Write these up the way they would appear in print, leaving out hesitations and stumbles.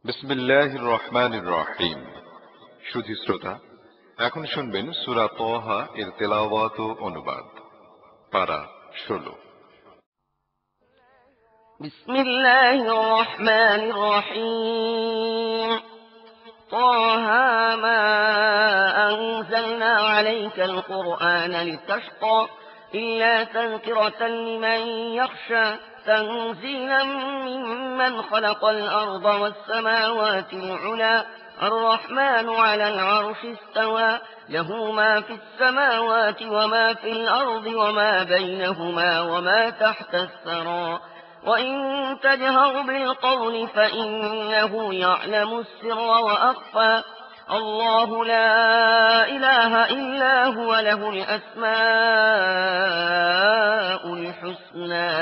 বিসমিল্লাহির রহমানির রহিম। সুধী শ্রোতা, এখন শুনবেন সূরা তাহা এর তেলাওয়াত ও অনুবাদ। পারা 16। বিসমিল্লাহির রহমানির রহিম। طه ما أنزلنا عليك القرآن لتشقى إلا تذكرة لمن يخشى تنزيلا ممن خلق الأرض والسماوات العلى الرحمن على العرش استوى له ما في السماوات وما في الأرض وما بينهما وما تحت الثرى وإن تجهر بالقول فإنه يعلم السر وأخفى الله لا إله إلا هو له الأسماء الحسنى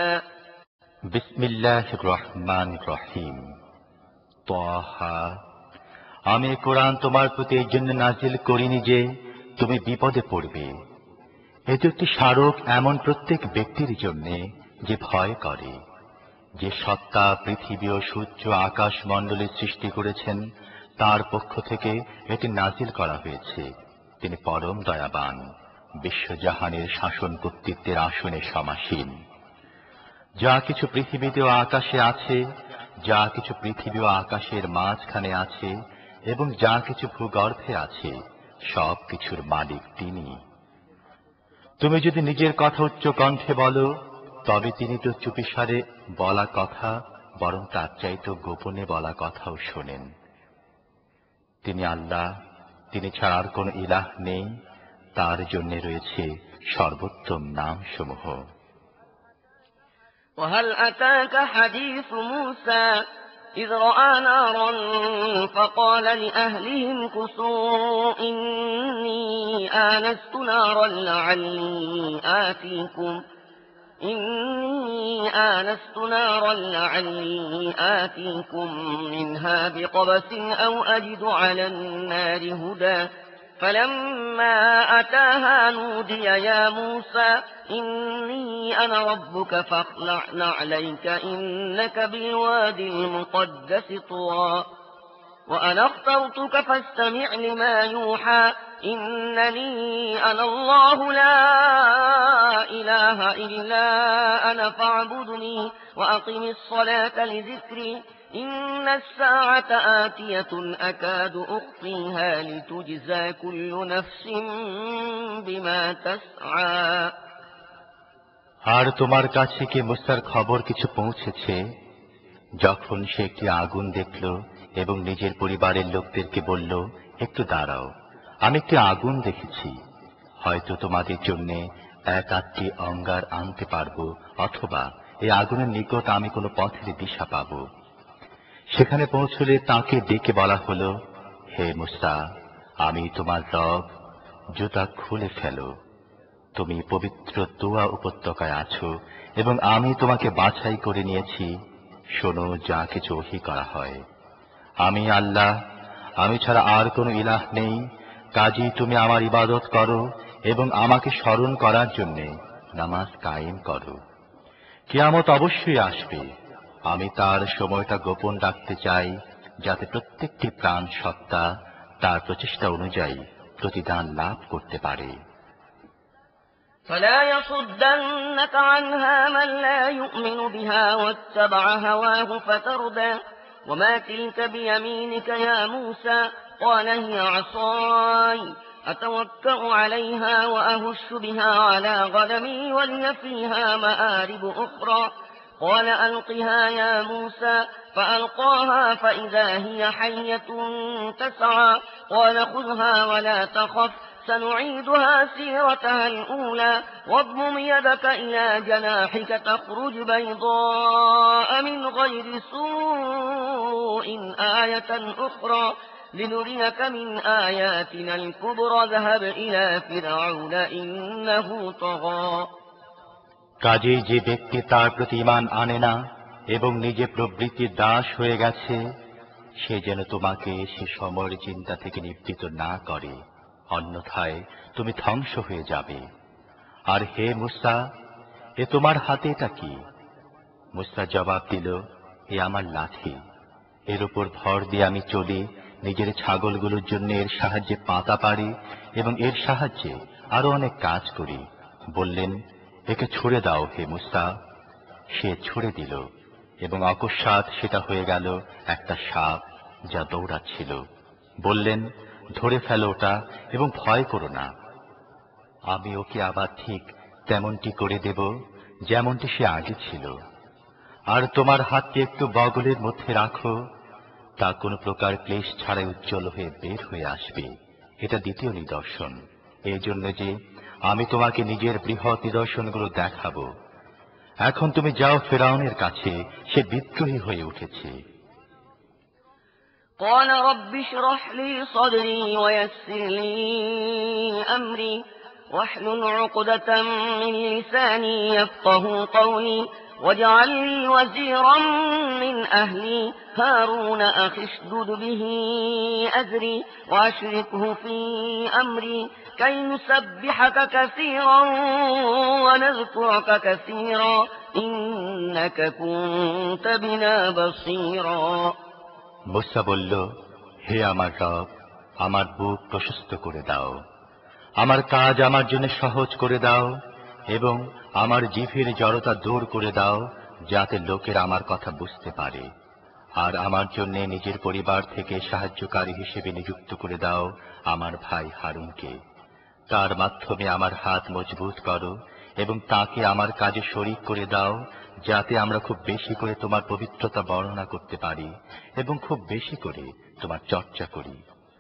বিসমিল্লাহির রহমানির রহিম। তাহা, আমি কোরআন তোমার প্রতি এই জন্য নাজিল করিনি যে তুমি বিপদে পড়বে। এটি একটি স্মারক এমন প্রত্যেক ব্যক্তির জন্য যে ভয় করে, যে সত্তা পৃথিবী ও সূর্য আকাশ মণ্ডলের সৃষ্টি করেছেন তার পক্ষ থেকে এটি নাজিল করা হয়েছে। তিনি পরম দয়াবান, বিশ্বজাহানের শাসন কর্তৃত্বের আসনে সমাসীন। যা কিছু পৃথিবীতে ও আকাশে আছে, যা কিছু পৃথিবী ও আকাশের মাঝখানে আছে এবং যা কিছু ভূগর্ভে আছে, সব কিছুর মালিক তিনি। তুমি যদি নিজের কথা উচ্চ কণ্ঠে বলো, তবে তিনি তো চুপিসারে বলা কথা বরং তার চাইতে গোপনে বলা কথাও শোনেন। তিনি আল্লাহ, তিনি ছাড়া আর কোন ইলাহ নেই, তার জন্য রয়েছে সর্বোত্তম নামসমূহ। وهل أتاك حديث موسى إذ رأى نارا فقال لأهلهم كثوا إني آنست نارا لعلي آتيكم منها بقبس أو أجد على النار هدى فلما أتاها نودي يا موسى إني أنا ربك فاخلع نعليك إنك بالوادي المقدس طوى وأنا اخترتك فاستمع لما يوحى إنني أنا الله لا إله إلا أنا فاعبدني وأقم الصلاة لذكري إن الساعة آتية أكاد أخفيها لتجزى كل نفس بما تسعى। আর তোমার কাছে কি মুসার খবর কিছু পৌঁছেছে, যখন সে একটি আগুন দেখল এবং নিজের পরিবারের লোকদেরকে বলল, একটু দাঁড়াও, আমি একটি আগুন দেখেছি, হয়তো তোমাদের জন্য এক আধটি অঙ্গার আনতে পারবো, অথবা এই আগুনের নিকট আমি কোনো পথের দিশা পাব। সেখানে পৌঁছলে তাকে ডেকে বলা হলো, হে মুসা, আমি তোমার রব, জুতা খুলে ফেলো, তুমি পবিত্র তুয়া উপত্যকায় আছো এবং আমি তোমাকে বাছাই করে নিয়েছি। শোনো যা কিছু ওহী করা হয়। আমি আল্লাহ, আমি ছাড়া আর কোনো ইলাহ নেই, কাজেই তুমি আমার ইবাদত করো এবং আমাকে স্মরণ করার জন্য নামাজ কায়েম করো। কিয়ামত অবশ্যই আসবে, আমি তার সময়টা গোপন রাখতে চাই, যাতে প্রত্যেকটি প্রাণ সত্তা তার প্রচেষ্টা অনুযায়ী প্রতিদান লাভ করতে পারে। فلا يصدنك عنها من لا يؤمن بها واتبع هواه فتردى وما تلك بيمينك يا موسى قال هي عصاي أتوكأ عليها وأهش بها على غنمي ولي فيها مآرب أخرى قال ألقها يا موسى فألقاها فإذا هي حية تسعى قال خذها ولا تخف سنعيدها سيرتها الأولى واضمم يدك إلى جناحك تخرج بيضاء من غير سوء آية أخرى لنريك من آياتنا الكبرى ذهب إلى فرعون إنه طغى। কাজেই যে ব্যক্তি তার প্রতি ঈমান আনে না এবং নিজে প্রবৃত্তির দাস হয়ে গেছে, সে যেন তোমাকে সে সময়ের চিন্তা থেকে নিবৃত্ত না করে, অন্যথায় তুমি ধ্বংস হয়ে যাবে। আর হে মুসা, এ তোমার হাতে এটা কি? মুসা জবাব দিল, এ আমার লাঠি, এর উপর ভর দিয়ে আমি চলি, নিজের ছাগলগুলোর জন্য এর সাহায্যে পাতা পাড়ি এবং এর সাহায্যে আরো অনেক কাজ করি। বললেন, একে ছুড়ে দাও হে মূসা। সে ছুড়ে দিল এবং অকস্মাৎ সেটা হয়ে গেল একটা সাপ যা দৌড়াচ্ছিল। বললেন, ধরে ফেলো ওটা এবং ভয় করো না। আমি ওকে আবার ঠিক তেমনটি করে দেব যেমনটি সে আগে ছিল। আর তোমার হাতকে একটু বগলের মধ্যে রাখো, তা কোনো প্রকার ক্লেশ ছাড়াই উজ্জ্বল হয়ে বের হয়ে আসবে। এটা দ্বিতীয় নিদর্শন, এই জন্য যে আমি তোমাকে নিজের বৃহৎ নিদর্শনগুলো দেখাবো। এখন তুমি যাও ফেরাউনের কাছে, সে বিদ্রোহী হয়ে উঠেছে। قال رب اشرح لي صدري ويسر لي أمري واحلل عقدة من لساني يفقه قولي واجعل لي وزيرا من أهلي هارون أخي اشدد به أزري وأشركه في أمري كي نسبحك كثيرا ونذكرك كثيرا إنك كنت بنا بصيرا। মূসা বলল, হে আমার রব, আমার বুক প্রশস্ত করে দাও, আমার কাজ আমার জন্য সহজ করে দাও এবং আমার জিভের জড়তা দূর করে দাও, যাতে লোকেরা আমার কথা বুঝতে পারে। আর আমার জন্য নিজের পরিবার থেকে সাহায্যকারী হিসেবে নিযুক্ত করে দাও আমার ভাই হারুনকে। তার মাধ্যমে আমার হাত মজবুত করো এবং তাকে আমার কাজে শরীক করে দাও, যাতে আমরা খুব বেশি করে তোমার পবিত্রতা বর্ণনা করতে পারি এবং খুব বেশি করে তোমার চর্চা করি।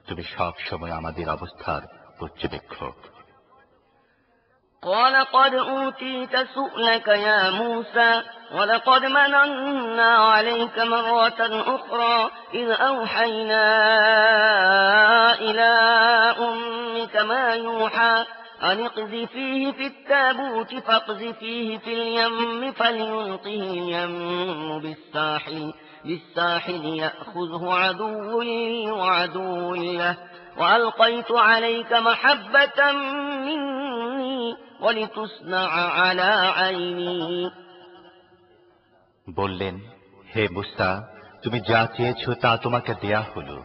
তুমি সব সময় আমাদের অবস্থার পর্যবেক্ষক। قال قد أوتيت سؤلك يا موسى ولقد مننا عليك مرة أخرى إذ أوحينا إلى أمك ما يوحى أن اقذفيه في التابوت فاقذفيه في اليم فليلقه اليم بالساحل يأخذه عدو لي وعدو له وألقيت عليك محبة مني ولتصنع على عيني। বললেন, হে মূসা, তুমি যা চেয়েছ তা তোমাকে দেয়া হলো।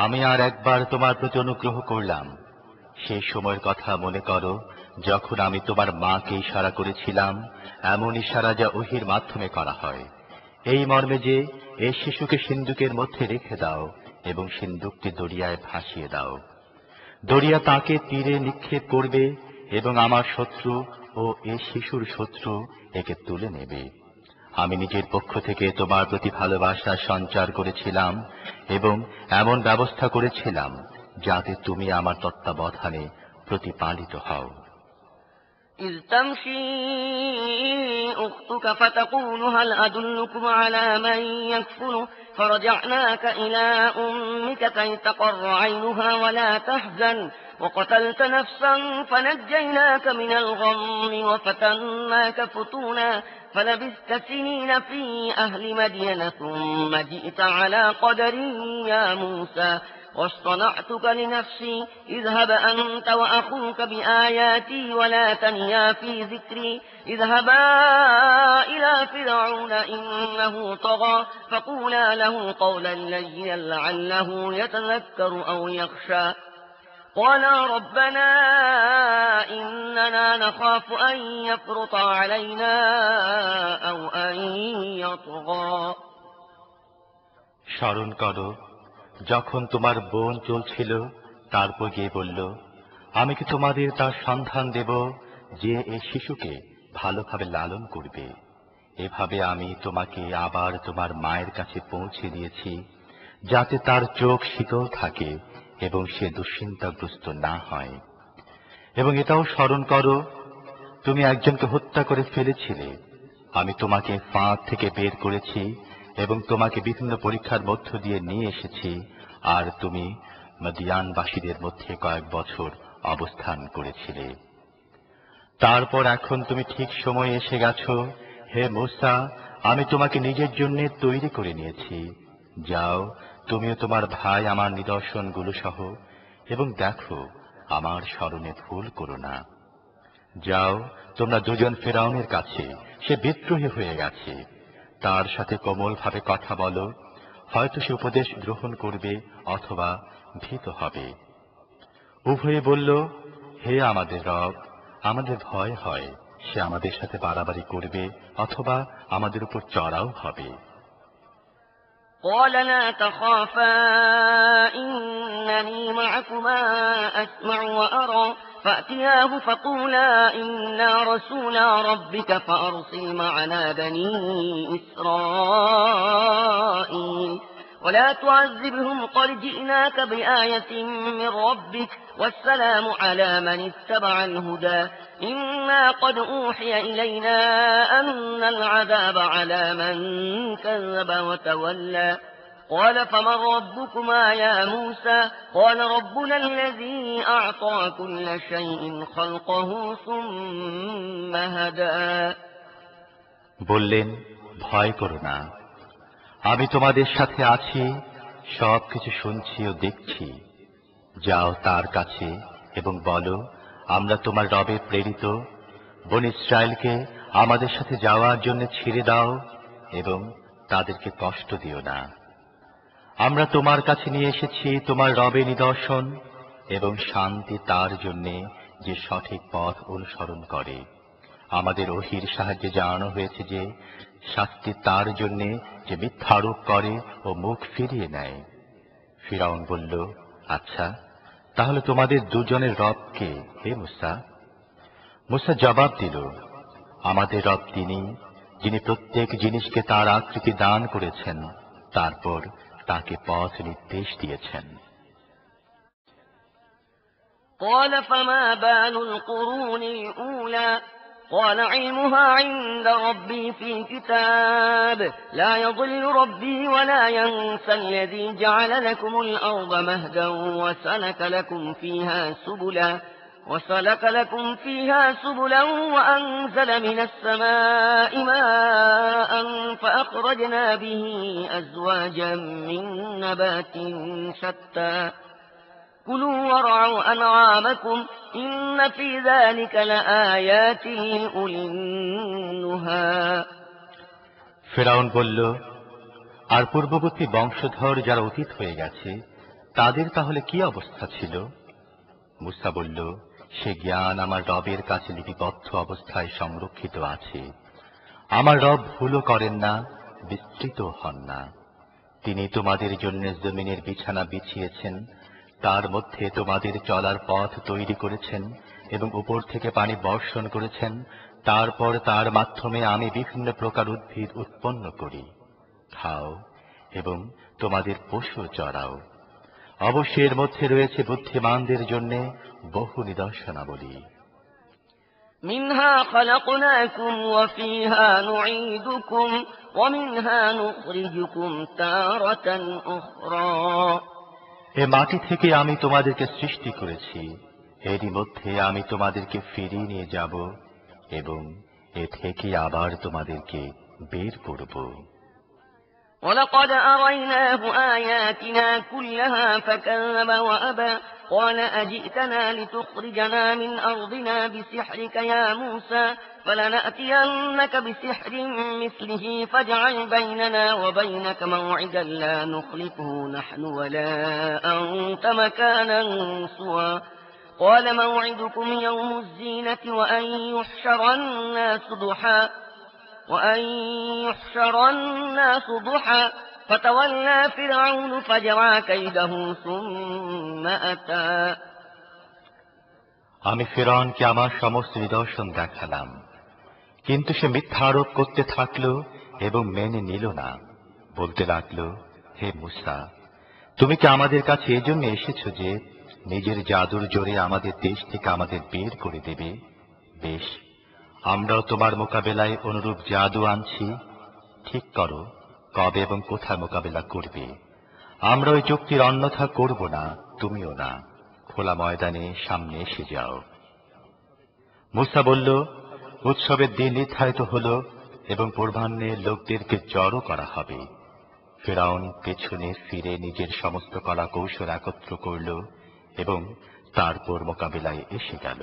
আমি আর একবার তোমার প্রতি অনুগ্রহ করলাম। সেই সময়ের কথা মনে করো যখন আমি তোমার মাকে ইশারা করেছিলাম, এমন ইশারা যা ওহীর মাধ্যমে করা হয়, এই মর্মে যে এই শিশুকে সিন্দুকের মধ্যে রেখে দাও এবং সিন্দুকটি দরিয়ায় ভাসিয়ে দাও। দরিয়া তাকে তীরে নিক্ষেপ করবে এবং আমার শত্রু ও এ শিশুর শত্রু একে তুলে নেবে। আমি নিজের পক্ষ থেকে তোমার প্রতি ভালোবাসা সঞ্চার করেছিলাম এবং এমন ব্যবস্থা করেছিলাম যাতে তুমি আমার তত্ত্বাবধানে প্রতিপালিত হও। إذ تمشي أختك فتقول هل أدلكم على من يكفله فرجعناك إلى أمك كي تقر عينها ولا تحزن وقتلت نفسا فنجيناك من الغم وفتناك فتونا فلبثت سنين في أهل مدين ثم جئت على قدر يا موسى واصطنعتك لنفسي اذهب أنت وأخوك بآياتي ولا تنيا في ذكري اذهبا إلى فرعون إنه طغى فقولا له قولا لينا لعله يتذكر أو يخشى قالا ربنا إننا نخاف أن يفرط علينا أو أن يطغى। স্মরণ করো যখন তোমার বোন চলছিল, তারপর গিয়ে বলল, আমি কি তোমাদের তার সন্ধান দেব যে এই শিশুকে ভালোভাবে লালন করবে। এভাবে আমি তোমাকে আবার তোমার মায়ের কাছে পৌঁছে দিয়েছি, যাতে তার চোখ শীতল থাকে এবং সে দুশ্চিন্তাগ্রস্ত না হয়। এবং এটাও স্মরণ করো, তুমি একজনকে হত্যা করে ফেলেছিলে। আমি তোমাকে ফাঁদ থেকে বের করেছি এবং তোমাকে বিভিন্ন পরীক্ষার মধ্য দিয়ে নিয়ে এসেছি, আর তুমি মদিয়ানবাসীদের মধ্যে কয়েক বছর অবস্থান করেছিলে। তারপর এখন তুমি ঠিক সময়ে এসে গেছো। হে মূসা, আমি তোমাকে নিজের জন্য তৈরি করে নিয়েছি। যাও, তুমিও তোমার ভাই আমার নিদর্শনগুলো সহ, এবং দেখো আমার স্মরণে ভুল করো না। যাও, তোমরা দুজন ফেরাউনের কাছে, সে বিদ্রোহী হয়ে গেছে, তার সাথে কোমল ভাবে কথা বলো, হয়তো সে উপদেশ গ্রহণ করবে অথবা ভীত হবে। উভয়ে বলল, হে আমাদের রব, আমাদের ভয় হয় সে আমাদের সাথে বাড়াবাড়ি করবে অথবা আমাদের উপর চড়াও হবে। قال لا تخافا إنني معكما أسمع وأرى فأتياه فقولا إنا رسولا ربك فأرسل معنا بني إسرائيل ولا تعذبهم قد جئناك بآية من ربك والسلام على من اتبع الهدى إنا قد أوحي إلينا أن العذاب على من كذب وتولى قال فمن ربكما يا موسى قال ربنا الذي أعطى كل شيء خلقه ثم هدى বললেন, ভয় করো না, আমি তোমাদের সাথে আছি, সবকিছু শুনছি ও দেখছি। যাও তার কাছে এবং বলো, আমরা তোমার রবে প্রেরিত, বনী ইসরায়েলকে আমাদের সাথে যাওয়ার জন্য ছেড়ে দাও এবং তাদেরকে কষ্ট দিও না। আমরা তোমার কাছে নিয়ে এসেছি তোমার রবে নিদর্শন এবং শান্তি তার জন্য যে সঠিক পথ অনুসরণ করে। আমাদের ওহীর সাহায্যে জানানো হয়েছে যে শাস্তি তার জন্য যে মিথ্যারোপ করে ও মুখ ফিরিয়ে নেয়। ফিরআউন বলল, আচ্ছা, তাহলে তোমাদের দুজনের রব কে, হে মূসা? মূসা জবাব দিল, আমাদের রব তিনি, যিনি প্রত্যেক জিনিসকে তার আকৃতি দান করেছেন, তারপর তাকে পথ নির্দেশ দিয়েছেন। قال فما بال القرون الأولى قال علمها عند ربي في كتاب لا يضل ربي ولا ينسى الذي جعل لكم الأرض مهدا وسلك لكم فيها سبلا وأنزل من السماء ماء فأخرجنا به أزواجا من نبات شتى كلوا وارعوا أنعامكم إن في ذلك لآيات لأولي النهى ফিরআউন বলল, আর পূর্ববর্তী বংশধর যারা অতীত হয়ে গেছে তাদের তাহলে কি অবস্থা ছিল? মূসা বলল, সে জ্ঞান আমার রবের কাছে লিপিবদ্ধ অবস্থায় সংরক্ষিত আছে। আমার রব ভুলও করেন না, বিস্তৃত হন না। তিনি তোমাদের জন্য জমিনের বিছানা বিছিয়েছেন, তার মধ্যে তোমাদের চলার পথ তৈরি করেছেন এবং উপর থেকে পানি বর্ষণ করেছেন। তারপর তার মাধ্যমে আমি বিভিন্ন প্রকার উদ্ভিদ উৎপন্ন করি। খাও এবং তোমাদের পশু চড়াও। অবশ্যই এর মধ্যে রয়েছে বুদ্ধিমানদের জন্য বহু নিদর্শনাবলী। منها خلقناكم وفيها نعيدكم ومنها نخرجكم تارة أخرى এ মাটি থেকে আমি তোমাদেরকে সৃষ্টি করেছি, এরই মধ্যে আমি তোমাদেরকে ফিরিয়ে নিয়ে যাব এবং এ থেকে আবার তোমাদেরকে বের করব। ولقد أريناه آياتنا كلها فكذب وأبى قال أجئتنا لتخرجنا من أرضنا بسحرك يا موسى فلنأتينك بسحر مثله فاجعل بيننا وبينك موعدا لا نخلفه نحن ولا أنت مكانا سوى قال موعدكم يوم الزينة وأن يحشر الناس ضحى فتولى فرعون فجمع كيده ثم أتى আমি ফিরআউনকে আমার সমস্ত নিদর্শন দেখালাম, কিন্তু সে মিথ্যা আরোপ করতে থাকল এবং মেনে নিল না। বলতে লাগল, হে মূসা, তুমি কি আমাদের কাছে এজন্য এসেছো যে নিজের জাদুর জোরে আমাদের দেশ থেকে আমাদের বের করে দেবে? বেশ, আমরাও তোমার মোকাবেলায় অনুরূপ জাদু আনছি। ঠিক করো কবে এবং কোথায় মোকাবেলা করবে। আমরা ওই চুক্তির অন্যথা করব না, তুমিও না। খোলা ময়দানে সামনে এসে যাও। মূসা বলল, উৎসবের দিন নির্ধারিত হল এবং পূর্বাহ্নে লোকদেরকে জড়ো করা হবে। ফিরআউন পেছনে ফিরে নিজের সমস্ত কলা কৌশল একত্র করল এবং তারপর মোকাবিলায় এসে গেল।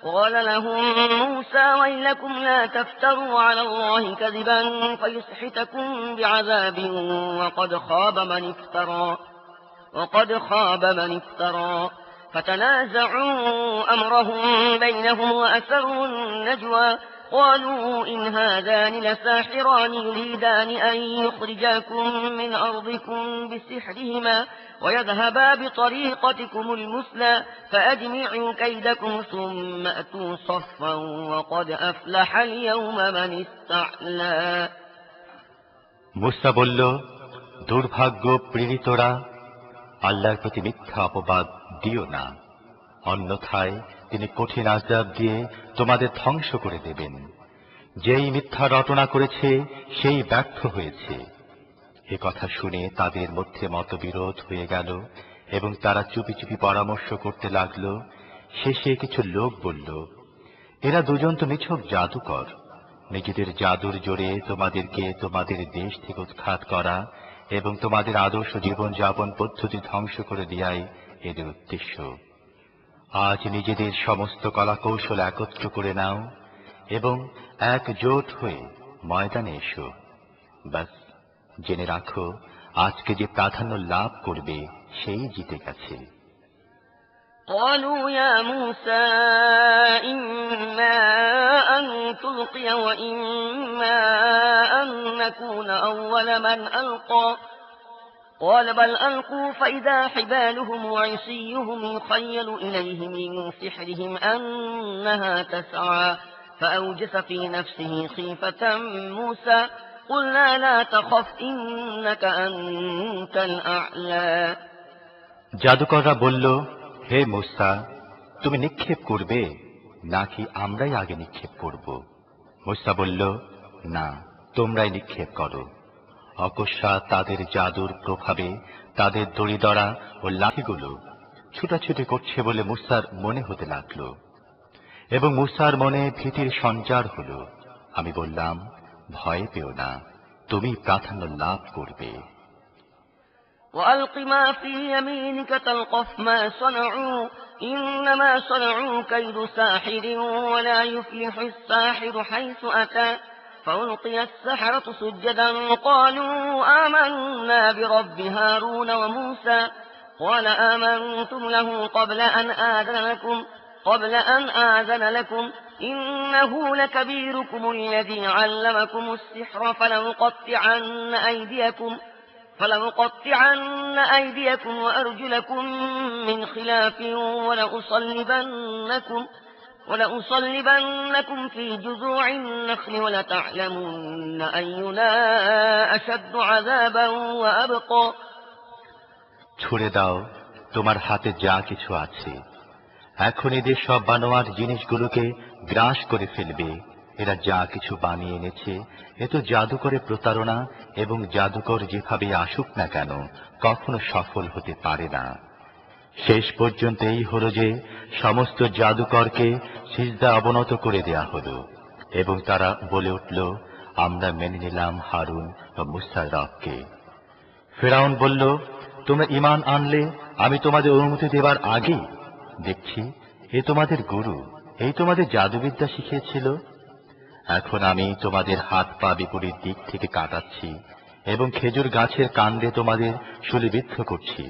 قال لهم موسى ويلكم لا تفتروا على الله كذبا فيسحتكم بعذاب وقد خاب من افترى فتنازعوا أمرهم بينهم وأسروا النجوى قالوا إن هذان لساحران يريدان أن يخرجاكم من أرضكم بسحرهما ويذهبا بطريقتكم المثلى فأجمعوا كيدكم ثم أتوا صفا وقد أفلح اليوم من استعلى মুসা বলল, দুর্ভাগ্য প্রেরিতরা, আল্লাহর প্রতি মিথ্যা অপবাদ দিও না, অন্যথায় তিনি কঠিন আযাব দিয়ে তোমাদের ধ্বংস করে দেবেন। যেই মিথ্যা রটনা করেছে সেই ব্যর্থ হয়েছে। এ কথা শুনে তাদের মধ্যে মতবিরোধ হয়ে গেল এবং তারা চুপি চুপি পরামর্শ করতে লাগল। শেষে কিছু লোক বলল, এরা দুজন তো নিছক জাদুকর, নিজেদের জাদুর জোরে তোমাদেরকে তোমাদের দেশ থেকে উৎখাত করা এবং তোমাদের আদর্শ জীবনযাপন পদ্ধতি ধ্বংস করে দেয়াই এদের উদ্দেশ্য। আজ নিজেদের সমস্ত কলাকৌশল একত্র করে নাও এবং একজোট হয়ে ময়দানে এসো। বাস জেনে রাখো, আজকে যে প্রাধান্য লাভ করবে সেই জিতে গেছে। قالوا يا موسى إما أن تلقي وإما أن نكون أول من ألقى قال بل ألقوا فإذا حبالهم وعصيهم يخيل إليه من سحرهم أنها تسعى فأوجس في نفسه خيفة موسى قلنا لا تخف إنك أنت الأعلى জাদুকররা বলল, হে মুসা, তুমি নিক্ষেপ করবে নাকি আমরাই আগে নিক্ষেপ করব? মুসা বলল, না, তোমরাই নিক্ষেপ করো। অকস্মাৎ তাদের জাদুর প্রভাবে তাদের দড়িদড়া ও লাঠিগুলো ছুটাছুটি করছে বলে মুসার মনে হতে লাগল এবং মুসার মনে ভীতির সঞ্চার হল। আমি বললাম, ভয় পেও না, তুমি প্রাধান্য লাভ করবে। وألق ما في يمينك تلقف ما صنعوا إنما صنعوا كيد ساحر ولا يفلح الساحر حيث أتى فألقي السحرة سجدا قالوا آمنا برب هارون وموسى قال آمنتم له قبل أن آذن لكم إنه لكبيركم الذي علمكم السحر فلنقطعن أيديكم وأرجلكم من خلاف ولأصلبنكم في جذوع النخل ولتعلمن أينا أشد عذابا وأبقى ছুড়ে দাও তোমার হাতে যা কিছু আছে। এখন এদের সব বানোয়ার জিনিসগুলোকে গ্রাস করে ফেলবে। এরা যা কিছু বানিয়ে এনেছে এ তো জাদুকরের প্রতারণা এবং জাদুকর যেভাবে আসুক না কেন কখনো সফল হতে পারে না। শেষ পর্যন্ত এই হলো যে সমস্ত জাদুকরকে সিজদা অবনত করে দেয়া হলো এবং তারা বলে উঠল, আমরা মেনে নিলাম হারুন ও মুসার রবকে। ফিরআউন বলল, তোমরা ঈমান আনলে আমি তোমাদের অনুমতি দেবার আগে দেখছি এ তোমাদের গুরু, এই তোমাদের জাদুবিদ্যা শিখিয়েছিল। এখন আমি তোমাদের হাত পা বিপরীত দিক থেকে কাটাচ্ছি এবং খেজুর গাছের কাণ্ডে তোমাদের শুলিবিদ্ধ করছি।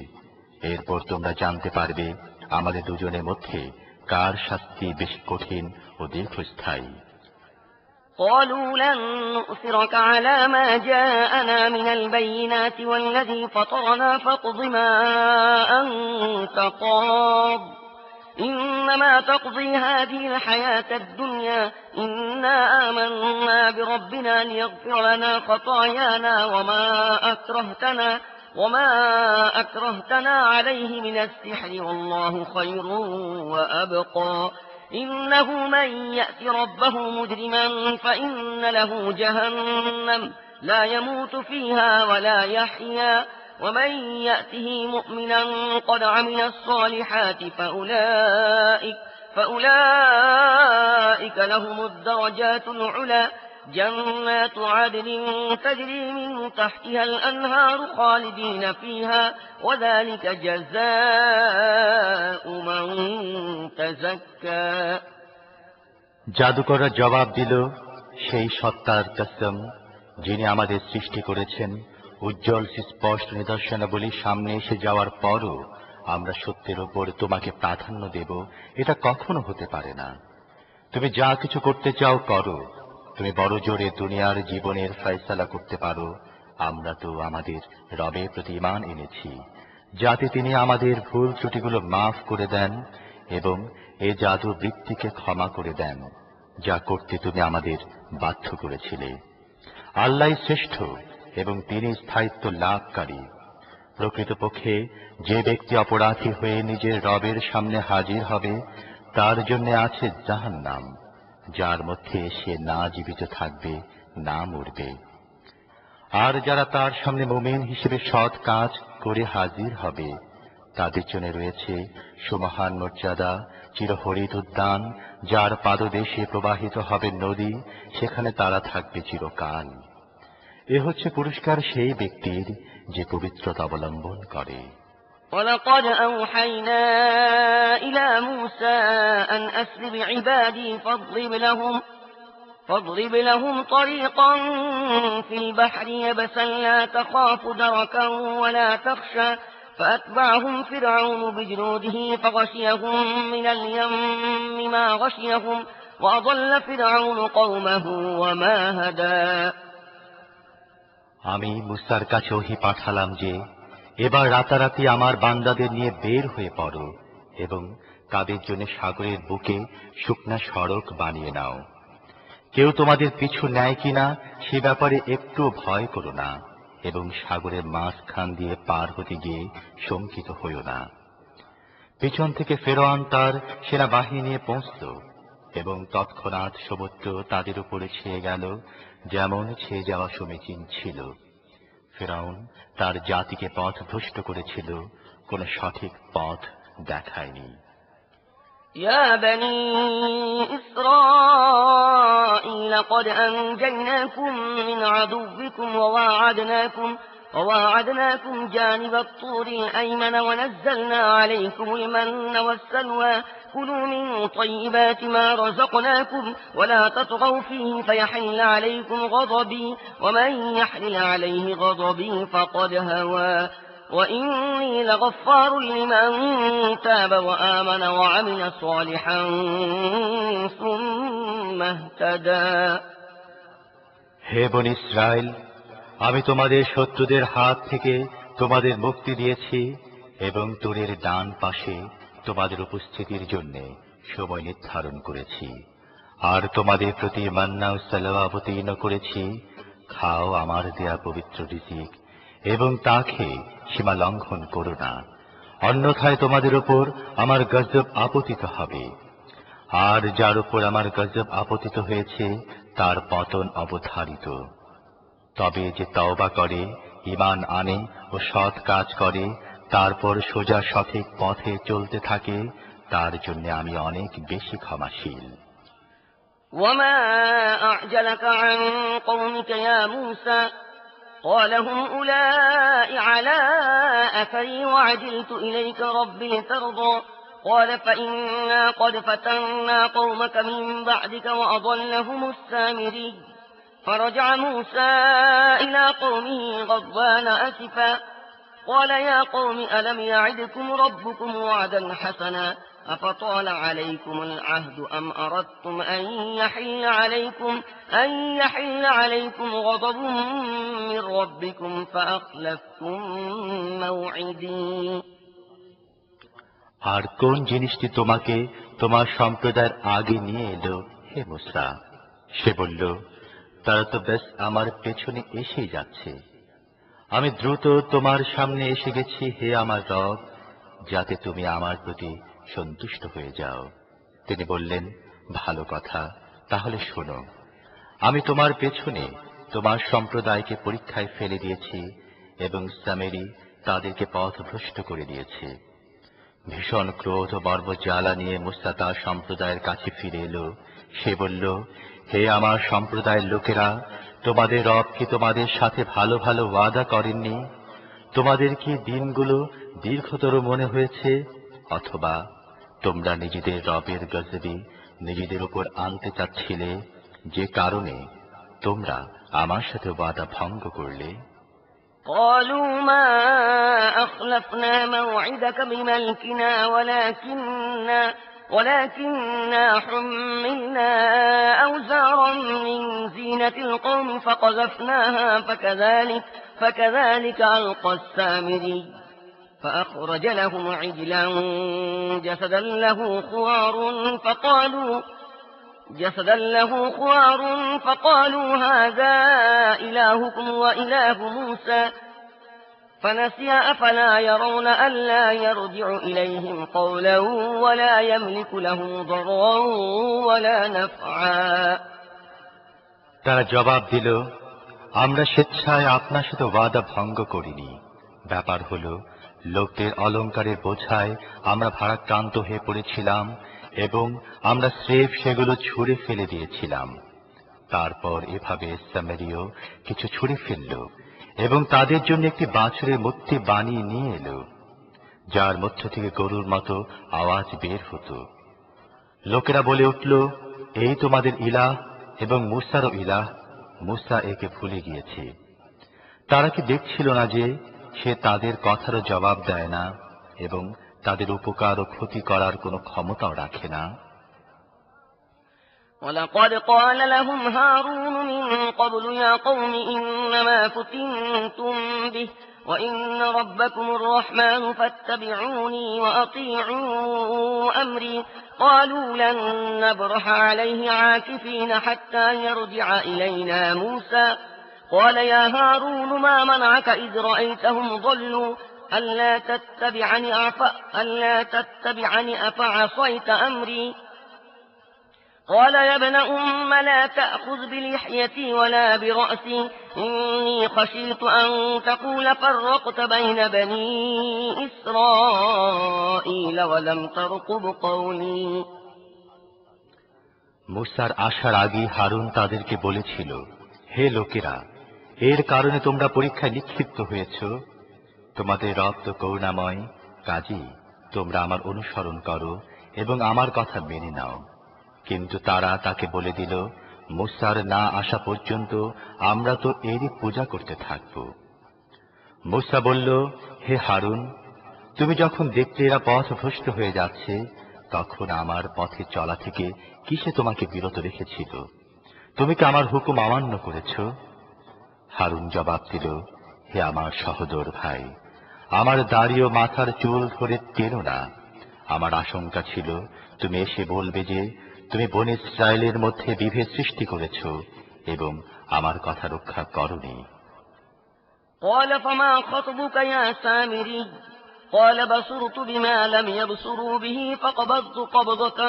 এরপর তোমরা জানতে পারবে আমাদের দুজনের মধ্যে কার শাস্তি বেশি কঠিন ও দীর্ঘস্থায়ী। قالوا لن نؤثرك على ما جاءنا من البينات والذي فطرنا فاقض ما أنت قاض إنما تقضي هذه الحياة الدنيا إنا آمنا بربنا ليغفر لنا خطايانا وما أكرهتنا عليه من السحر والله خير وأبقى إنه من يأت ربه مجرما فإن له جهنم لا يموت فيها ولا يحيا ومن يأته مؤمنا قد عمل الصالحات فأولئك لهم الدرجات العلى جنات عدن تجري من تحتها الأنهار خالدين فيها وذلك جزاء من تزكى জাদুকররা জবাব দিল, সেই সত্তার কসম যিনি আমাদের সৃষ্টি করেছেন, উজ্জ্বল সুস্পষ্ট নিদর্শনাবলী সামনে এসে যাওয়ার পরও আমরা সত্যের উপর তোমাকে প্রাধান্য দেব, এটা কখনো হতে পারে না। তুমি যা কিছু করতে চাও করো, তুমি বড় জোরে দুনিয়ার জীবনের ফয়সালা করতে পারো। আমরা তো আমাদের রবের প্রতি ঈমান এনেছি, যাতে তিনি আমাদের ভুল ত্রুটিগুলো মাফ করে দেন এবং এ জাদু বৃত্তিকে ক্ষমা করে দেন, যা করতে তুমি আমাদের বাধ্য করেছিলে। আল্লাহ শ্রেষ্ঠ এবং তিনি স্থায়িত্ব লাভকারী। প্রকৃতপক্ষে যে ব্যক্তি অপরাধী হয়ে নিজের রবের সামনে হাজির হবে, তার জন্য আছে জাহান্নাম, যার মধ্যে সে না জীবিত থাকবে না মরবে। আর যারা তার সামনে মুমিন হিসেবে সৎ কাজ করে হাজির হবে, তাদের জন্য রয়েছে সুমহান মর্যাদা, চিরহরিত উদ্যান, যার পাদদেশে প্রবাহিত হবে নদী, সেখানে তারা থাকবে চিরকাল। এ হচ্ছে পুরস্কার সেই ব্যক্তির যে পবিত্রতা অবলম্বন করে। ولقد أوحينا إلى موسى أن أسر بعبادي فاضرب لهم طريقا في البحر يبسا لا تخاف دركا ولا تخشى فأتبعهم فرعون بجنوده فغشيهم من اليم ما غشيهم وأضل فرعون قومه وما هدى। আমি মুসার কাছে ওহী পাঠালাম যে, এবার রাতারাতি আমার বান্দাদের নিয়ে বের হয়ে পড়ো এবং তাদের জন্য সাগরের বুকে শুকনা সড়ক বানিয়ে নাও। কেউ তোমাদের পিছু নেয় কিনা সে ব্যাপারে একটু ভয় করো না, এবং সাগরের মাঝখান দিয়ে পার হতে গিয়ে শঙ্কিত হইও না। পিছন থেকে ফেরাউন তার সেনাবাহিনী নিয়ে পৌঁছল এবং তৎক্ষণাৎ সমুদ্র তাদের উপরে ছেয়ে গেল, যেমন ছেয়ে যাওয়া সমীচীন ছিল। ফেরাউন তার জাতিকে পথভ্রষ্ট করেছিল, কোন সঠিক পথ দেখায়নি। يا بني إسرائيل قد أنجيناكم من عدوكم وواعدناكم جانب الطور الأيمن ونزلنا عليكم المن والسلوى كلوا من طيبات ما رزقناكم ولا تطغوا فيه فيحل عليكم غضبي ومن يحلل عليه غضبي فقد هوى وإني لغفار لمن تاب وآمن وعمل صالحا ثم اهتدى। হে বনী ইসরায়েল, আমি তোমাদের শত্রুদের হাত থেকে তোমাদের মুক্তি দিয়েছি এবং তুরের ডান পাশে তোমাদের উপস্থিতির জন্য সময় নির্ধারণ করেছি, আর তোমাদের প্রতি মান্না ও সালাওয়া অবতীর্ণ করেছি। খাও আমার দেয়া পবিত্র রিজিক এবং তা খেয়ে সীমা লঙ্ঘন করো না, অন্যথায় তোমাদের উপর আমার গজব আপতিত হবে। আর যার উপর আমার গজব আপতিত হয়েছে তার পতন অবধারিত। তবে যে তওবা করে, ঈমান আনে ও সৎ কাজ করে, তারপর সোজা সঠিক পথে চলতে থাকে, তার জন্য আমি অনেক বেশি ক্ষমাশীল। وما أعجلك عن قومك يا موسى قال هم أولئك على أثري وعجلت إليك ربي لترضى قال فإنا قد فتنا قومك من بعدك وأضلهم السامري فرجع موسى إلى قومه غضبان أسفا قال يا قوم ألم يعدكم ربكم وعدا حسنا أفطال عليكم العهد أم أردتم أن يحل عليكم غضب من ربكم فأخلفتم موعدي। আর কোন জিনিসটি তোমাকে তোমার সম্প্রদায়ের আগে নিয়ে এলো হে মুসা? সে বলল, তারা তো বেশ আমার পেছনে এসেই যাচ্ছে। আমি দ্রুত তোমার সামনে এসে গেছি হে আমার রব, যাতে তুমি আমার প্রতি সন্তুষ্ট হয়ে যাও। তিনি বললেন, ভালো কথা, তাহলে শোনো। আমি তোমার পেছনে তোমার সম্প্রদায়কে পরীক্ষায় ফেলে দিয়েছি এবং সামেরি তাদেরকে পথভ্রষ্ট করে দিয়েছে। ভীষণ ক্রোধ ও বর্ব জ্বালা নিয়ে মুসা তার সম্প্রদায়ের কাছে ফিরে এলো। সে বলল, হে আমার সম্প্রদায়ের লোকেরা, তোমাদের রব কি তোমাদের সাথে ভালো ভালো ওয়াদা করেননি? তোমাদের কি দিনগুলো দীর্ঘতর মনে হয়েছে, অথবা তোমরা নিজেদের রবের গজবে নিজেদের উপর আনতে চাচ্ছিলে, যে কারণে তোমরা আমার সাথে ওয়াদা ভঙ্গ করলে? قالوا ما أخلفنا موعدك بملكنا ولكننا حملنا أوزارا من زينة القوم فقذفناها فكذلك ألقى السامري فأخرج لهم عجلا جسدا له خوار فقالوا هذا إلهكم وإله موسى فنسي أفلا يرون ألا يرجع إليهم قولا ولا يملك لهم ضرا ولا نفعا। তারা জবাব দিল, আমরা স্বেচ্ছায় আপনার সাথে ওয়াদা ভঙ্গ করিনি। ব্যাপার হলো, লোকদের অলংকারের বোঝায় আমরা ভারাক্রান্ত হয়ে পড়েছিলাম এবং আমরা স্রেফ সেগুলো ছুঁড়ে ফেলে দিয়েছিলাম। তারপর এভাবে সামেরীয় কিছু ছুঁড়ে ফেলল এবং তাদের জন্য একটি বাছুরের মূর্তি বানিয়ে নিয়ে এলো, যার মধ্য থেকে গরুর মতো আওয়াজ বের হতো। লোকেরা বলে উঠল, এই তোমাদের ইলাহ এবং মূসারও ইলাহ, মূসা একে ভুলে গিয়েছে। তারা কি দেখছিল না যে সে তাদের কথারও জবাব দেয় না এবং তাদের উপকার ও ক্ষতি করার কোনো ক্ষমতাও রাখে না? ولقد قال لهم هارون من قبل يا قوم إنما فتنتم به وإن ربكم الرحمن فاتبعوني وأطيعوا أمري قالوا لن نبرح عليه عاكفين حتى يرجع إلينا موسى قال يا هارون ما منعك إذ رأيتهم ضلوا ألا تتبعني أفعصيت أمري قال يا ابن أم لا تأخذ بلحيتي ولا برأسي إني خشيت أن تقول فرقت بين بني إسرائيل ولم ترقب قولي। মূসার আসার আগে হারুন তাদেরকে বলেছিল, হে লোকেরা, এর কারণে তোমরা পরীক্ষায় নিক্ষিপ্ত হয়েছ। তোমাদের রব তো করুণাময়, কাজেই তোমরা আমার অনুসরণ করো এবং আমার কথা মেনে নাও। কিন্তু তারা তাকে বলে দিল, মূসার না আসা পর্যন্ত আমরা তো এরই পূজা করতে থাকব। মূসা বলল, হে হারুন, তুমি যখন দেখতে এরা পথভ্রষ্ট হয়ে যাচ্ছে, তখন আমার পথে চলা থেকে কিসে তোমাকে বিরত রেখেছিল? তুমি কি আমার হুকুম অমান্য করেছ? হারুন জবাব দিল, হে আমার সহোদর ভাই, আমার দাড়ি ও মাথার চুল ধরে টেনো না। আমার আশঙ্কা ছিল তুমি এসে বলবে যে তুমি বনী ইসরায়েলের মধ্যে বিভেদ সৃষ্টি করেছ এবং আমার কথা রক্ষা করনি। قال فما خطبك يا سامري قال بصرت بما لم يبصروا به فقبضت قبضة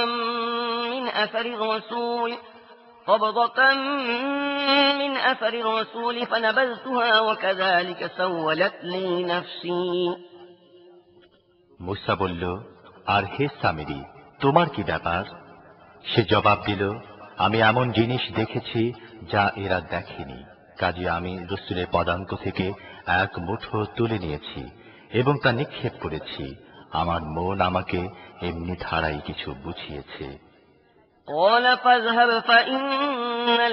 من أثر الرسول فنبذتها وكذلك سولت لي نفسي। মূসা বলল, আর হে সামিরি, তোমার কি ব্যাপার? সে জবাব দিল, আমি এমন জিনিস দেখেছি যা এরা দেখেনি, কাজে আমি রসূলের পদাঙ্ক থেকে এক মুঠো তুলে নিয়েছি এবং তা নিক্ষেপ করেছি। আমার মন আমাকে এমনি ধারাই কিছু বুঝিয়েছে। قال فاذهب فإن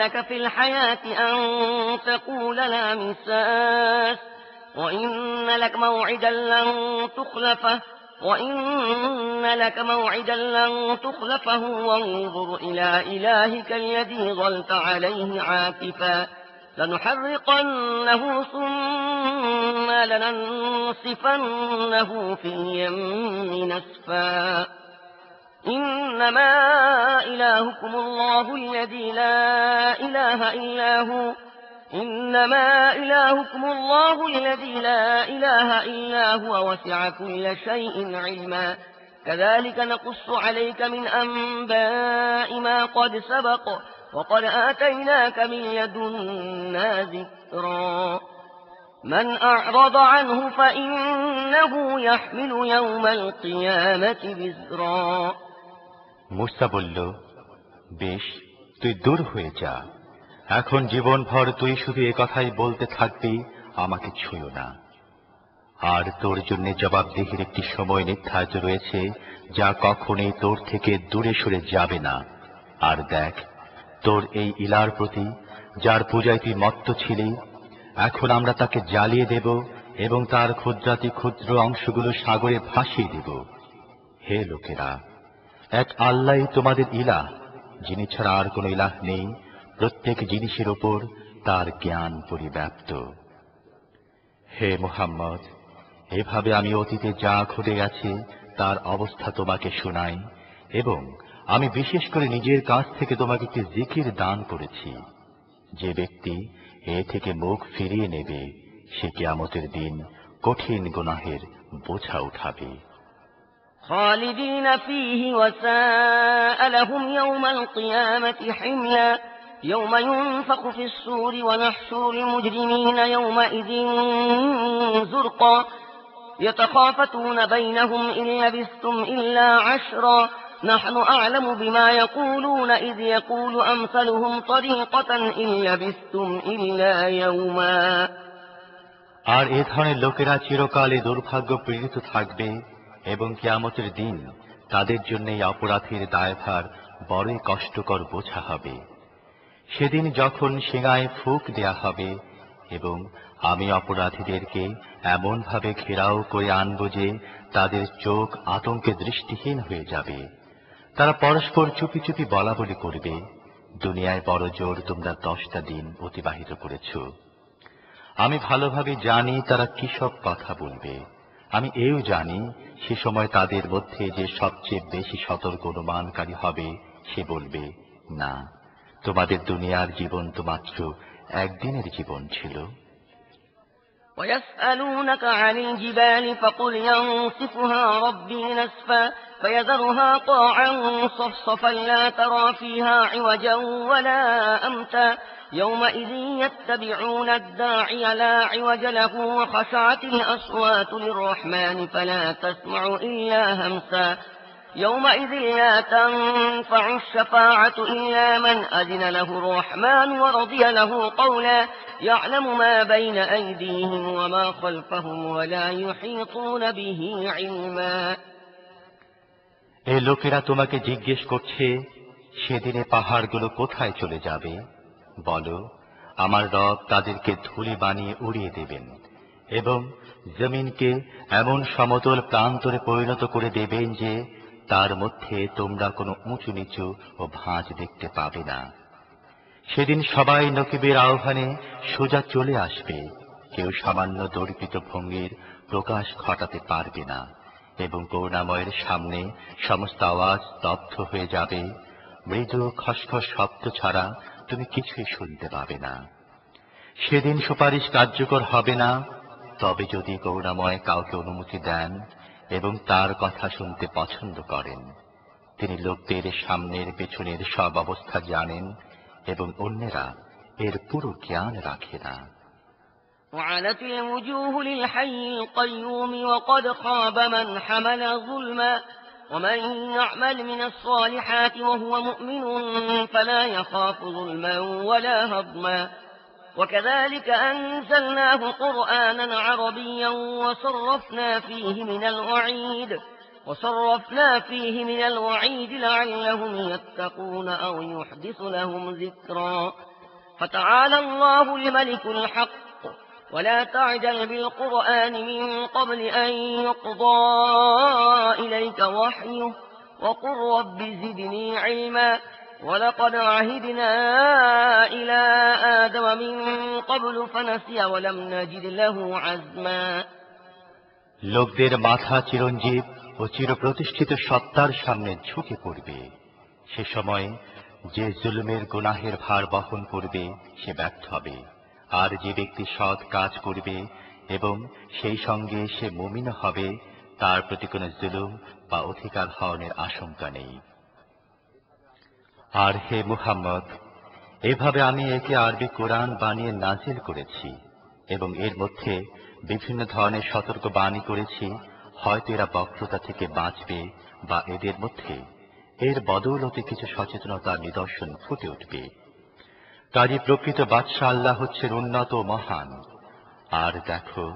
لك في الحياة أن تقول لا مساس وإن لك موعدا لن تخلفه وانظر إلى إلهك الذي ظلت عليه عاكفا لنحرقنه ثم لننصفنه في اليم نسفا إنما إلهكم الله الذي لا إله إلا هو وسع كل شيء علما كذلك نقص عليك من أنباء ما قد سبق وقد آتيناك من لدنا ذكرا من أعرض عنه فإنه يحمل يوم القيامة وزرا। মূসা বলল, বেশ, তুই দূর হয়ে যা। এখন জীবনভর তুই শুধু এ কথাই বলতে থাকবি, আমাকে ছুঁয়ো না। আর তোর জন্য জবাবদিহির একটি সময় নির্ধারিত রয়েছে, যা কখনোই তোর থেকে দূরে সরে যাবে না। আর দেখ, তোর এই ইলার প্রতি যার পূজায় তুই মত্ত ছিলি, এখন আমরা তাকে জ্বালিয়ে দেব এবং তার ক্ষুদ্রাতি ক্ষুদ্র অংশগুলো সাগরে ভাসিয়ে দেব। হে লোকেরা, এক আল্লাহই তোমাদের ইলাহ, যিনি ছাড়া আর কোন ইলাহ নেই, প্রত্যেক জিনিসের উপর তার জ্ঞান পরিব্যাপ্ত। হে মুহাম্মদ, এভাবে আমি অতীতে যা ঘটে গেছে তার অবস্থা তোমাকে শোনাই, এবং আমি বিশেষ করে নিজের কাছ থেকে তোমাকে একটি জিকির দান করেছি। যে ব্যক্তি এ থেকে মুখ ফিরিয়ে নেবে, সে কিয়ামতের দিন কঠিন গুনাহের বোঝা উঠাবে। خالدين فيه وساء لهم يوم القيامة حملا يوم ينفخ في الصور ونحشر المجرمين يومئذ زرقا يتخافتون بينهم إن لبثتم إلا عشرا نحن أعلم بما يقولون إذ يقول أمثلهم طريقة إن لبثتم إلا يوما। আর এ ধরনের লোকেরা চিরকালে দুর্ভাগ্য পীড়িত থাকবে এবং কিয়ামতের দিন তাদের জন্য এই অপরাধীর দায়ভার বড়ই কষ্টকর বোঝা হবে। সেদিন যখন সিঙায় ফুঁক দেয়া হবে এবং আমি অপরাধীদেরকে এমন ভাবে ঘেরাও করে আনব যে তাদের চোখ আতঙ্কে দৃষ্টিহীন হয়ে যাবে। তারা পরস্পর চুপি চুপি বলা বলি করবে, দুনিয়ায় বড় জোর তোমরা 10টা দিন অতিবাহিত করেছ। আমি ভালোভাবে জানি তারা কি সব কথা বলবে। আমি এও জানি সে সময় তাদের মধ্যে যে সবচেয়ে বেশি সতর্ক অনুমানকারী হবে, সে বলবে, না, তোমাদের দুনিয়ার জীবন তো মাত্র একদিনের জীবন ছিল। ويسألونك عن الجبال فقل ينصفها ربي نسفا فيذرها قاعا صفصفا لا ترى فيها عوجا ولا أمتا يومئذ يتبعون الداعي لا عوج له وخشعت الأصوات للرحمن فلا تسمع إلا همسا يومئذ لا تنفع الشفاعة إلا من أذن له الرحمن ورضي له قولا يعلم ما بين أيديهم وما خلفهم ولا يحيطون به علما। এই লোকেরা তোমাকে জিজ্ঞেস করছে, সেদিনে পাহাড়গুলো কোথায় চলে যাবে? বলো, আমার রব তাদেরকে ধুলি বানিয়ে উড়িয়ে দেবেন এবং জমিনকে এমন সমতল প্রান্তরে পরিণত করে দেবেন যে তার মধ্যে তোমরা কোনো উঁচু নিচু ও ভাঁজ দেখতে পাবে না। সেদিন সবাই নকিবের আহ্বানে সোজা চলে আসবে, কেউ সামান্য দর্পিত ভঙ্গির প্রকাশ ঘটাতে পারবে না, এবং করুণাময়ের সামনে সমস্ত আওয়াজ স্তব্ধ হয়ে যাবে। মৃদু খসখস শব্দ ছাড়া তুমি কিছুই শুনতে পাবে না। সেদিন সুপারিশ কার্যকর হবে না, তবে যদি করুণাময় কাউকে অনুমতি দেন এবং তার কথা শুনতে পছন্দ করেন। তিনি লোকদের সামনের পেছনের সব অবস্থা জানেন এবং অন্যেরা এর পুরো জ্ঞান রাখে না। وعنت الوجوه للحي القيوم وقد خاب من حمل ظلما ومن يعمل من الصالحات وهو مؤمن فلا يخاف ظلما ولا هضما وكذلك أنزلناه قرآنا عربيا وصرفنا فيه من الوعيد لعلهم يتقون أو يحدث لهم ذكرا فتعالى الله الملك الحق ولا تعجل بالقرآن من قبل أن يقضى إليك وحيه وقل رب زدني علما ولقد عهدنا إلى آدم من قبل فنسي ولم نجد له عزما। লোকদের মাথা চিরঞ্জীব ও চিরপ্রতিষ্ঠিত সত্তার সামনে ঝুঁকে পড়বে। সে সময় যে জুলুমের গুনাহের ভার বহন করবে সে ব্যর্থ হবে, আর যে ব্যক্তি সৎ কাজ করবে এবং সেই সঙ্গে সে মুমিন হবে, তার প্রতি কোনো জুলুম বা অধিকার হরণের আশঙ্কা নেই। আর হে মুহাম্মদ, এভাবে আমি একে আরবি কোরআন বানিয়ে নাজিল করেছি এবং এর মধ্যে বিভিন্ন ধরনের সতর্ক বাণী করেছি। হয়তো এরা বক্রতা থেকে বাঁচবে বা এদের মধ্যে এর বদৌলতে কিছু সচেতনতার নিদর্শন ফুটে উঠবে। কাজী প্রকৃত বাদশাহ আল্লাহ হচ্ছেন উন্নত ও মহান। আর দেখো,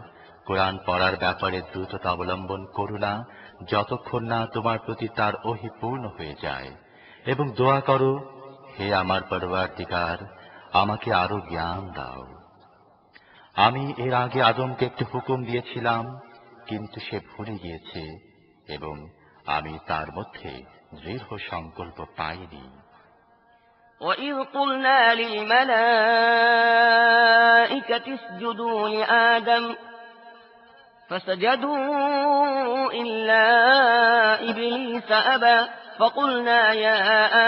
কোরআন পড়ার ব্যাপারে দ্রুততা অবলম্বন করো না যতক্ষণ না তোমার প্রতি তার ওহী পূর্ণ হয়ে যায়, এবং দোয়া করো, হে আমার পরওয়ারদিগার, আমাকে আরো জ্ঞান দাও। আমি এর আগে আদমকে একটি হুকুম দিয়েছিলাম, কিন্তু সে ভুলে গিয়েছে এবং আমি তার মধ্যে দৃঢ় সংকল্প পাইনি। وَإِذْ قُلْنَا لِلْمَلَائِكَةِ اسْجُدُوا لِآدَمَ فسجدوا إلا إبليس أبى فقلنا يا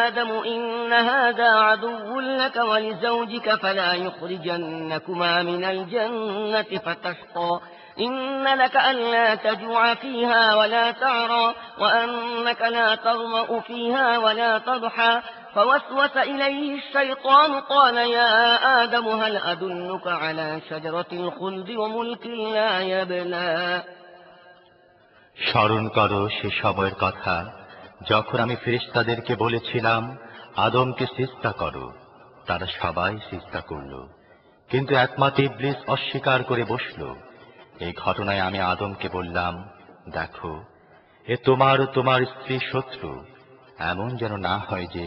آدم إن هذا عدو لك ولزوجك فلا يخرجنكما من الجنة فتشقى إن لك ألا تجوع فيها ولا تعرى وأنك لا تظمأ فيها ولا تضحى فوسوس إليه الشيطان قال يا آدم هل أدلك على شجرة الخلد وملك لا يبلى স্মরণ করো সে সময়ের কথা যখন আমি ফেরেশতাদেরকে বলেছিলাম, আদমকে সিজদা করো। তারা সবাই সিজদা করল, কিন্তু একমাত্র ইবলিস অস্বীকার করে বসল। এই ঘটনায় আমি আদমকে বললাম, দেখো, এ তোমার ও তোমার স্ত্রী শত্রু, এমন যেন না হয় যে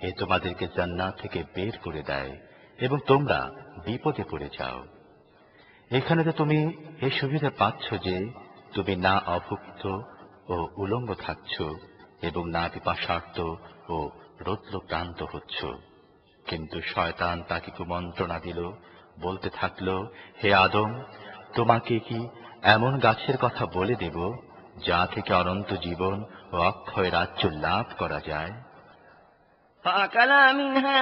এ তোমাদেরকে জান্নাত থেকে বের করে দেয় এবং তোমরা বিপদে পড়ে যাও। এখানে তো তুমি এই সুবিধা পাচ্ছ যে তুমি না অভুক্ত ও উলঙ্গ থাকছ এবং না পিপাসার্ত ও রৌদ্রক্রান্ত হচ্ছ। কিন্তু শয়তান তাকে কুমন্ত্রণা দিল, বলতে থাকল, হে আদম, তোমাকে কি এমন গাছের কথা বলে দেব যা থেকে অনন্ত জীবন ও অক্ষয় রাজ্য লাভ করা যায়? فأكلا منها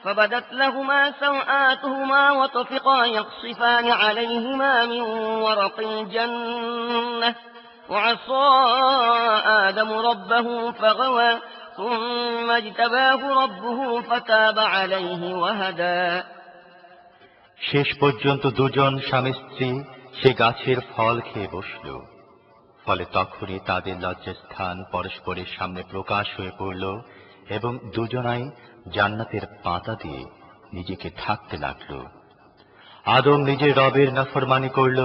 فبدت لهما سوآتهما وطفقا يخصفان عليهما من ورق الجنة وعصى آدم ربه فغوى ثم اجتباه ربه فتاب عليه وهدى শেষ পর্যন্ত দুজন স্বামী স্ত্রী সে গাছের ফল খেয়ে বসল। ফলে তখনই তাদের লজ্জাস্থান পরস্পরের সামনে প্রকাশ হয়ে পড়ল এবং দুজনাই জান্নাতের পাতা দিয়ে নিজেকে ঢাকতে লাগল। আদম নিজের রবের নাফরমানি করল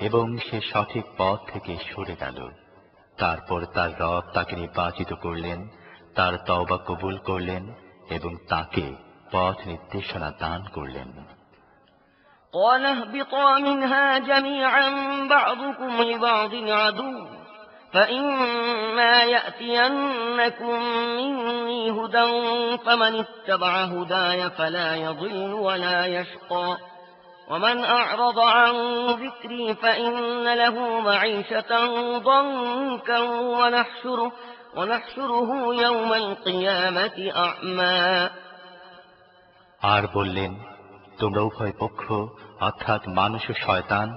এবং সে সঠিক পথ থেকে সরে গেল। তারপর তার রব তাকে নির্বাচিত করলেন, তার তওবা কবুল করলেন এবং তাকে পথ নির্দেশনা দান করলেন। قال اهبطا منها جميعا بعضكم لبعض عدو فإما يأتينكم مني هدى فمن اتبع هداي فلا يضل ولا يشقى ومن أعرض عن ذكري فإن له معيشة ضنكا ونحشره يوم القيامة أعمى আর বললেন, তোমরা উভয় পক্ষ অর্থাৎ মানুষ ও শয়তান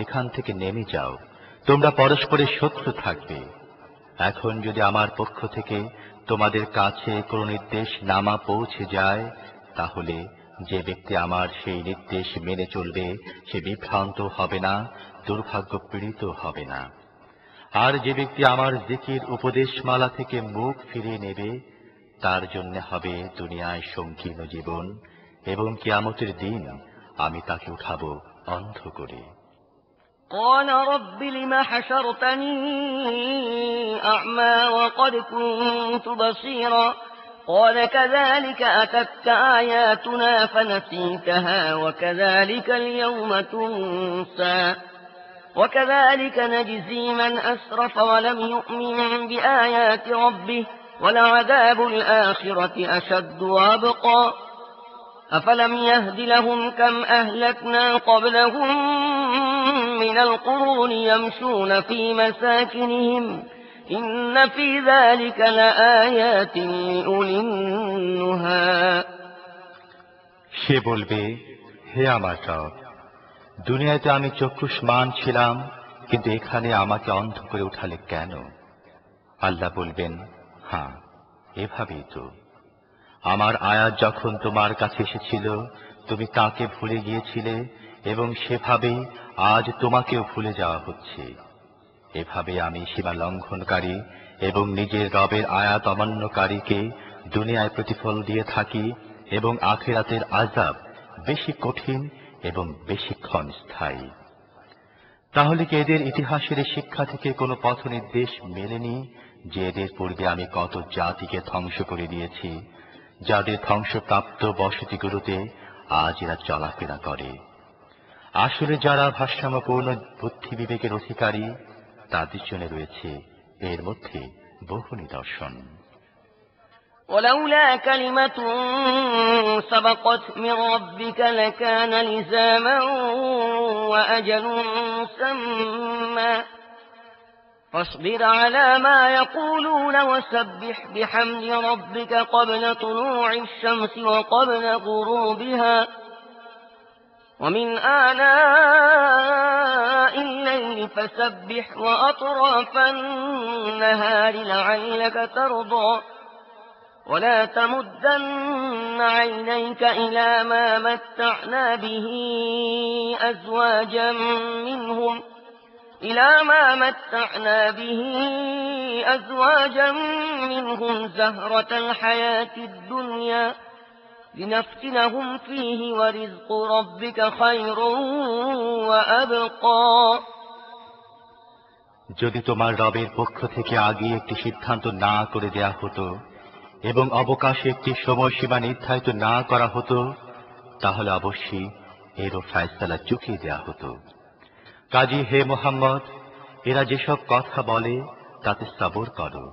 এখান থেকে নেমে যাও, তোমরা পরস্পরের শত্রু থাকবে। এখন যদি আমার পক্ষ থেকে তোমাদের কাছে কোন নির্দেশ নামা পৌঁছে যায়, তাহলে যে ব্যক্তি আমার সেই নির্দেশ মেনে চলবে সে বিভ্রান্ত হবে না, দুর্ভাগ্য পীড়িত হবে না। আর যে ব্যক্তি আমার জিকির উপদেশমালা থেকে মুখ ফিরিয়ে নেবে, তার জন্য হবে দুনিয়ায় সংকীর্ণ জীবন এবং কিয়ামতের দিন আমি তাকে উঠাবো অন্ধ করে। قال رب لم حشرتني أعمى وقد كنت بصيرا قال كذلك أتتك آياتنا فنسيتها وكذلك اليوم تنسى وكذلك نجزي من أسرف ولم يؤمن بآيات ربه ولعذاب الآخرة أشد وأبقى أفلم يهد لهم كم أهلكنا قبلهم من القرون يمشون في مساكنهم إن في ذلك لآيات لأولي النهى সে বলবে, হে আমার রব, দুনিয়াতে আমি চক্ষুষ্মান ছিলাম, কিন্তু এখানে আমাকে অন্ধ করে উঠালে কেন? আল্লাহ বলবেন, হ্যাঁ, এভাবেই তো। আমার আয়াত যখন তোমার কাছে এসেছিল তুমি তাকে ভুলে গিয়েছিলে এবং সেভাবেই আজ তোমাকেও ভুলে যাওয়া হচ্ছে। এভাবে আমি সীমা লঙ্ঘনকারী এবং নিজের রবের আয়াত অমান্যকারীকে দুনিয়ায় প্রতিফল দিয়ে থাকি এবং আখিরাতের আযাব বেশি কঠিন এবং বেশিক্ষণ স্থায়ী। তাহলে কি এদের ইতিহাসের শিক্ষা থেকে কোনো পথ নির্দেশ মেলেনি যে এদের পূর্বে আমি কত জাতিকে ধ্বংস করে দিয়েছি, যাদের ধ্বংসপ্রাপ্ত বসতিগুলোতে আজ এরা চলাফেরা করে। আসলে যারা ভারসাম্যপূর্ণ বুদ্ধি বিবেকের অধিকারী, তাদের জন্য রয়েছে এর মধ্যে বহু নিদর্শন। ولولا كلمة سبقت من ربك لكان لزاما وأجل مسمى فاصبر على ما يقولون وسبح بحمد ربك قبل طلوع الشمس وقبل غروبها ومن آناء الليل فسبح وأطراف النهار لعلك ترضى ولا تمدن عينيك إلى ما متعنا به أزواجا منهم زهرة الحياة الدنيا لنفتنهم فيه ورزق ربك خير وأبقى। যদি তোমার রবের পক্ষ থেকে আগে একটি সিদ্ধান্ত না করে দেয়া হতো এবং অবকাশে একটি সময়সীমা নির্ধারিত না করা হতো, তাহলে অবশ্যই এরও ফয়সালা চুকিয়ে দেয়া হতো। কাজী হে মুহাম্মদ, এরা যেসব কথা বলে তাতে সবর করো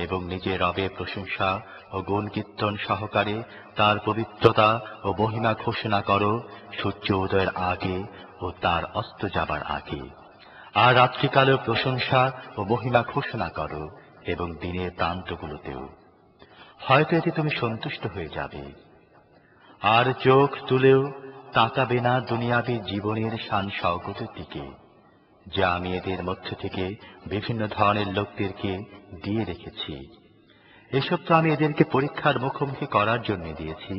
এবং নিজের রবের প্রশংসা ও গুণ কীর্তন সহকারে তার পবিত্রতা ও মহিমা ঘোষণা করো সূর্য উদয়ের আগে ও তার অস্ত যাবার আগে। আর রাত্রিকালেও প্রশংসা ও মহিমা ঘোষণা করো এবং দিনের প্রান্তগুলোতেও। হয়তো এতে তুমি সন্তুষ্ট হয়ে যাবে। আর চোখ তুলেও তাকাবে না দুনিয়াবী জীবনের শান শওকতের দিকে, যা আমি এদের মধ্য থেকে বিভিন্ন ধরনের লোকদেরকে দিয়ে রেখেছি। এসব তো আমি এদেরকে পরীক্ষার মুখোমুখি করার জন্য দিয়েছি,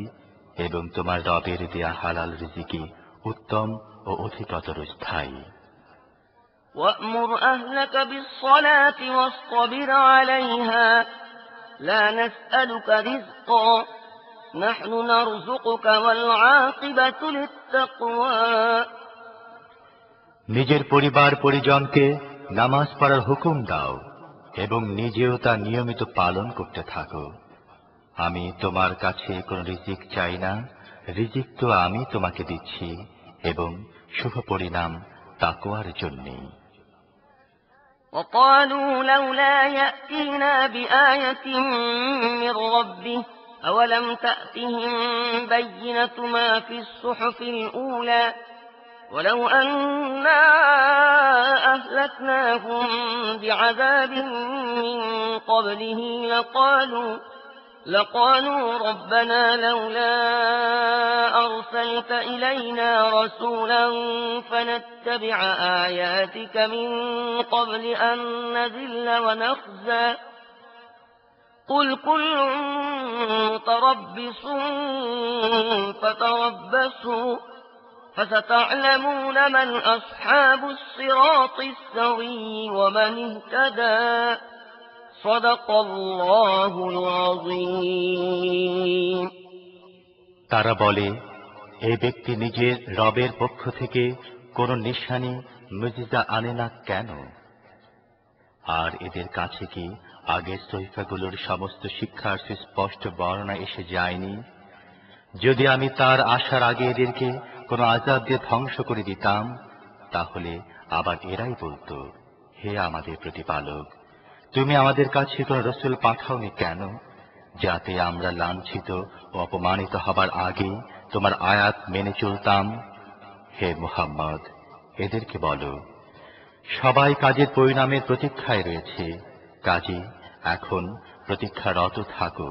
এবং তোমার রবের দেয়া হালাল রিজিকি উত্তম ও অধিকতর স্থায়ী। وأمر أهلك بالصلاة واصطبر عليها لا نسألك رزقا نحن نرزقك والعاقبة للتقوى। নিজের পরিবার পরিজনকে নামাজ পড়ার হুকুম দাও এবং নিজেও তা নিয়মিত পালন করতে থাকো। আমি তোমার কাছে কোন রিজিক চাই না, রিজিক তো আমি তোমাকে দিচ্ছি, এবং শুভ পরিণাম তাকওয়ার জন্যই। وقالوا لولا يأتينا بآية من ربه أولم تأتهم بينة ما في الصحف الأولى ولو أنا أهلكناهم بعذاب من قبله لقالوا ربنا لولا أرسلت إلينا رسولا فنتبع آياتك من قبل أن نذل ونخزى قل كل متربص فتربصوا فستعلمون من أصحاب الصراط السوي ومن اهتدى صدق الله العظيم। তারা বলে, এই ব্যক্তি নিজের রবের পক্ষ থেকে কোন নিশানি মুজিজা আনে না কেন? আর এদের কাছে কি আগের সহিফাগুলোর সমস্ত শিক্ষার সুস্পষ্ট বর্ণনা এসে যায়নি? যদি আমি তার আসার আগে এদেরকে কোন আযাব দিয়ে ধ্বংস করে দিতাম, তাহলে আবার এরাই বলতো, হে আমাদের প্রতিপালক, তুমি আমাদের কাছে কোন রাসূল পাঠাওনি কেন, যাতে আমরা লাঞ্ছিত ও অপমানিত হবার আগে তোমার আয়াত মেনে চলতাম? হে মুহাম্মদ, এদেরকে বলো, সবাই কাজের পরিণামের প্রতীক্ষায় রয়েছে, কাজে এখন প্রতীক্ষারত থাকো।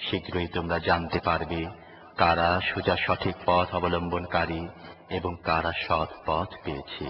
শীঘ্রই তোমরা জানতে পারবে কারা সোজা সঠিক পথ অবলম্বনকারী এবং কারা সৎ পথ পেয়েছে।